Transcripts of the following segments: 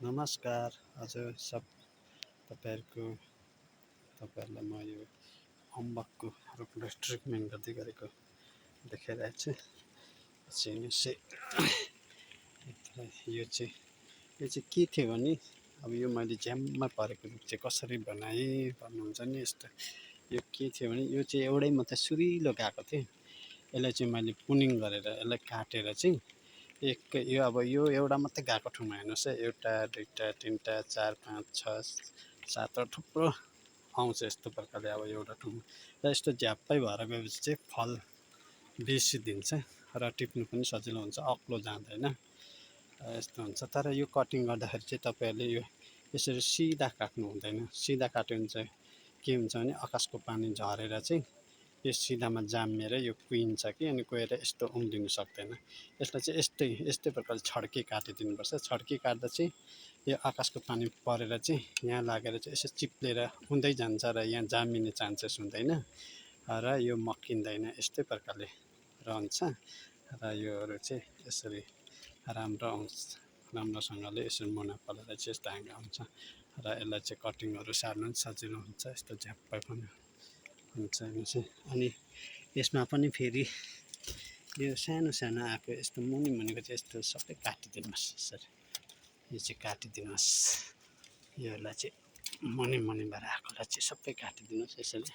नमस्कार। आज सब तपाईँहरूलाई म यो अम्बकको रुखलाई ट्रिटमेन्ट गर्दै गरेको देखाइरहेको छु। यो चाहिँ के थियो भने अब यो मैले ज्याममा परेको रुख चाहिँ कसरी बनाएँ भन्नुहुन्छ नि। यस्तो यो के थियो भने यो चाहिँ एउटै मात्रै सुरिलो गएको थियो। यसलाई चाहिँ मैले पुनिङ गरेर यसलाई काटेर चाहिँ यो अब यो एउटा मात्रै गएको ठाउँमा हेर्नुहोस् है, एउटा दुईवटा तिनवटा चार पाँच छ सातवटा थुप्रो आउँछ यस्तो प्रकारले। अब एउटा ठाउँमा र यस्तो झ्याप्पै भएर गएपछि चाहिँ फल बेसी दिन्छ र टिप्नु पनि सजिलो हुन्छ, अग्लो जाँदैन, यस्तो हुन्छ। तर यो कटिङ गर्दाखेरि चाहिँ तपाईँहरूले यो यसरी सिधा काट्नु हुँदैन। सिधा काट्यो भने चाहिँ के हुन्छ भने आकाशको पानी झरेर चाहिँ यो सिधामा जामिएर यो कुहिन्छ कि, अनि कुहेर यस्तो उम्रिनु सक्दैन। यसलाई चाहिँ यस्तै प्रकारले छड्के काटिदिनुपर्छ। छड्के काट्दा चाहिँ यो आकाशको पानी परेर चाहिँ यहाँ लागेर चाहिँ यसो चिप्लेर हुँदै जान्छ र यहाँ जामिने चान्सेस हुँदैन र यो मक्किँदैन। यस्तै प्रकारले रहन्छ र योहरू चाहिँ यसरी राम्रोसँगले यसरी मुना पालेर चाहिँ यस्तो हाँगा हुन्छ र यसलाई चाहिँ कटिङहरू सार्नु पनि सजिलो हुन्छ। यस्तो झ्याप्पै पनि हुन्छ अनि यसमा पनि फेरि यो सानो सानो आएको यस्तो मुनिको चाहिँ यस्तो सबै काटिदिनुहोस्। यसरी यो चाहिँ काटिदिनुहोस्। योलाई चाहिँ मुनिबाट आएकोलाई चाहिँ सबै काटिदिनुहोस् यसरी।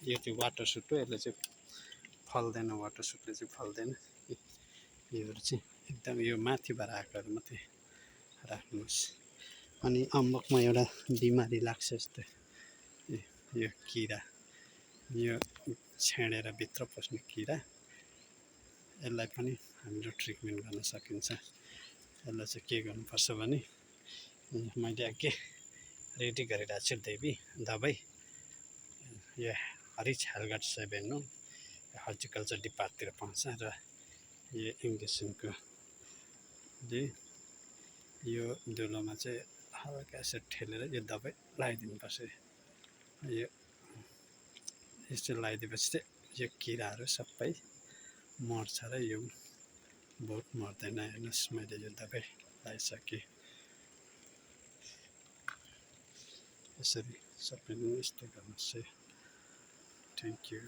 यो चाहिँ वाटर सुट हो, यसले चाहिँ फल्दैन, वाटर सुटले चाहिँ फल्दैन। योहरू चाहिँ एकदम यो माथिबाट आएकोहरू मात्रै राख्नुहोस्। अनि अम्बकमा एउटा बिमारी लाग्छ यस्तो, यो किरा, यो छेडेर भित्र पस्ने किरा, यसलाई पनि हामीले ट्रिटमेन्ट गर्न सकिन्छ। यसलाई चाहिँ के गर्नुपर्छ भने मैले अघि रेडी गरिरहेको छु दबाई। यो हरिच हेलगट 7 हो, हर्टिकल्चर डिपार्टतिर पाउँछ र यो इङ्जेक्सनको यो दुलोमा चाहिँ हल्का यसो ठेलेर यो दबाई लगाइदिनुपर्छ। यो यसो लगाइदिएपछि चाहिँ यो किराहरू सबै मर्छ र यो बहुत मर्दैन। हेर्नुहोस् मैले यो दबाई लगाइसकेँ। यसरी सबैले यस्तो गर्नुहोस् है। Thank you.